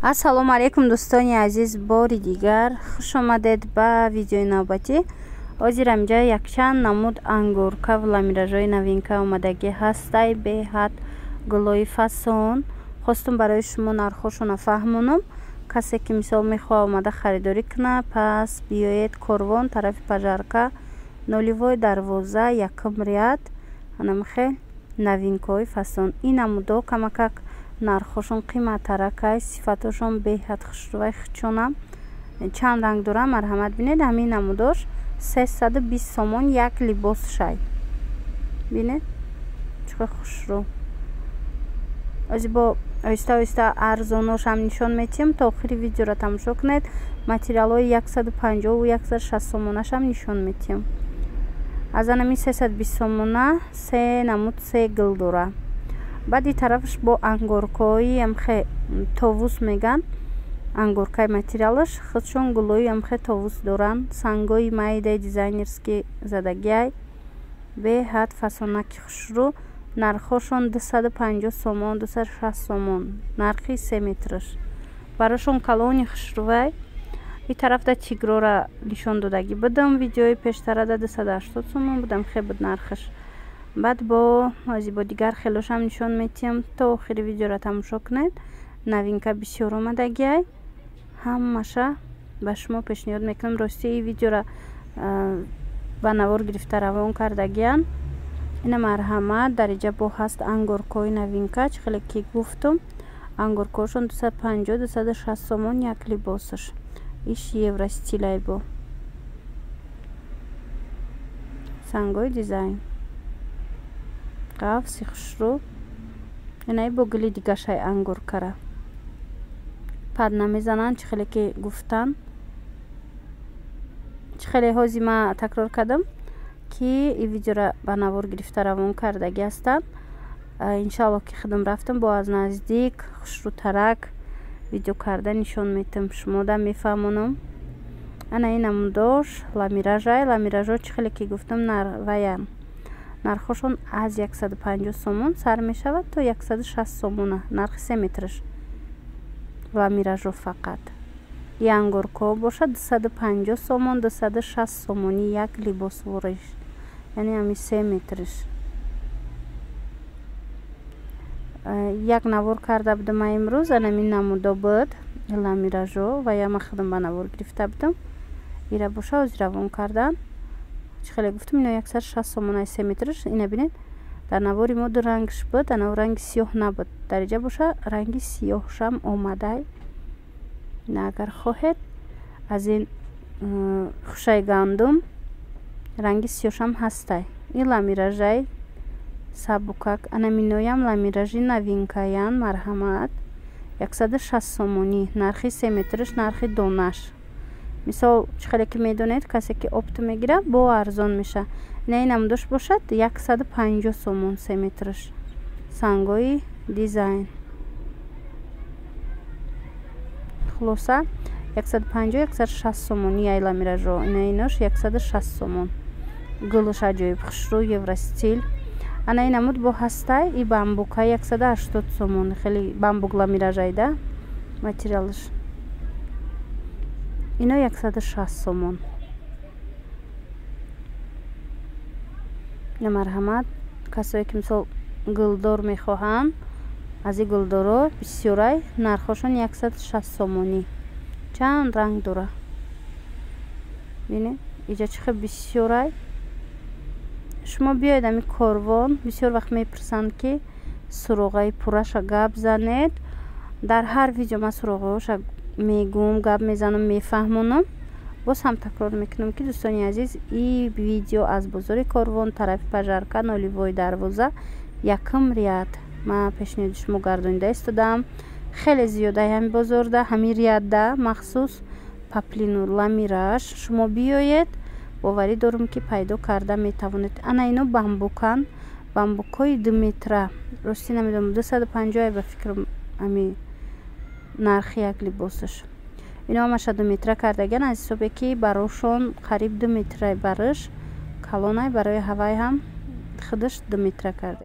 ассалому алайкум дӯстони азиз, бори дигар хуш омадед ба видеои навбатӣ. ҳозир амҷа якчанд намуд ангурка ва ламиражҳои новинка омадагӣ ҳастай беҳад гулои фасон. хостум барои шумо нархошона фаҳмонам. касе ки мисол мехоҳад омада харидорӣ кунад, пас биёед корвон тарафи пажарка 012 якум ряд анамихе новинкаҳои фасон. ин намудҳо камакак нархошон қиматтаракай, сифатошон беҳад хушрӯвай хучонам. чанд ранг дорам, марҳамат бинед. ҳамин намудош 320 сомон як либос шай. бинед чуқа хушрӯ. озӣ бо оҳиста оҳиста арзоношам нишон метиҳам. то охири видеоро тамошо кунед. материалҳои 150 ва 160 сомонашам нишон метиҳам. аз анами 320 сомона се намуд се гул дора. баъди тарафш бо ангоркаҳои амхе товус меган. ангоркаи материалаш худшон гулои амхе товус доранд. сангои майдаи дизайнерски задагиай беҳад фасонаки хушрӯ. нархошон 250 сомон, 260 сомон. нархи 3 метраш. барошон калони хушрӯвай. ин тарафда тигрора нишон додагӣ будам. видеои пештарада 280 сомон будам. хе буд нархаш. баъд бо дигар хелошам нишон метиҳам. то охири видеоро тамошо кунед. новинка бисёр омадагиай. ҳамаша ба шумо пешниҳод мекунам. рости ин видеоро ба навор гирифта равон кардагиян. ина марҳамат дариҷа бо ҳаст ангоркаҳои новинка. чихеле ки гуфтум ангоркаҳошон 250-260 сомон як либосаш. иш евро стилай бо сангои дизайн қавси хушрӯ. инаи бо гули дигашай ангоркара пад намезананд. чихеле ки гуфтан чихеле ҳози ма такрор кардам ки ин видеоро ба навор гирифта равон кардаги ҳастанд. иншаллоҳ ки худам рафтам бо аз наздик хушрӯтарак видео карда нишон метам. шумода мефаҳмонам. ана ин намудош ламиражай. ламиражҳо чихеле ки гуфтам нарваян. нархошон аз 150 сомон сар мешавад то 160 сомона. нархи 3 метраш ламиражҳо фақат. и ангоркаҳо бошад 250 сомон, 260 сомони як либос вориш. яъне ҳами 3 метраш. як навор карда будам имрӯз. анамин намудо буд ламиражҳо ва я ма худам ба навор гирифта будам. ира боша ҳозир равон кардан. чихеле гуфтам ино 160 сомонаи 3 метраш. ина бинед дар навори мо ду рангш буд. ана ранги сиёҳ набуд. дариҷа боша ранги сиёҳшам омадай. ина агар хоҳед аз ин хушаи гандум ранги сиёҳшам ҳастай. ин ламиражай сабукак. анаминоям ламиражи новинкаян. марҳамат 160 сомонӣ. нархи 3 метраш. нархи донаш. мисол чихеле ки медонед касе ки опт мегирад бо арзон меша. ина ин намудош бошад 150 сомон 3 метраш. сангои дизайн. хулоса 150-160 сомони ай ламиражҳо. ина инош 160 сомон. гулуш аҷоиб хушрӯ евростил. ана ин намуд бо ҳастай. и бамбука 180 сомон. хеле бамбук ламиражайда материалаш. ино 160 сомон. ина марҳамат касое ки мисол гулдор мехоҳанд аз ин гулдоро бисёрай. нархошон 160 сомонӣ. чанд ранг дора. бинед иҷа чихел бисёрай. шумо биёед ами корвон. бисёр вақт мепурсанд ки суроғаи пурраша гап занед. дар ҳар видео ма суроғаҳоша мегӯм, гап мезанам, мефаҳмонам. боз ҳам такрор мекунам ки дӯстони азиз ин видео аз бозори корвон тарафи пажарка 012 якум ряд ма пешниҳоди шумо гардонида истодам. хеле зиёда ҳами бозорда ҳамин рядда махсус паплину ламираж. шумо биёед боварӣ дорам ки пайдо карда метавонед. ана ино бамбукан. бамбукҳои 2 метра. рости намедонам 250 ба фикрам ами нархи як либосаш. ино ҳамаша 2 метра кардагиан. аз ҳисобе ки барошон қариб 2 метра бариш калонай. барои ҳавай ҳам худаш 2 метра карда.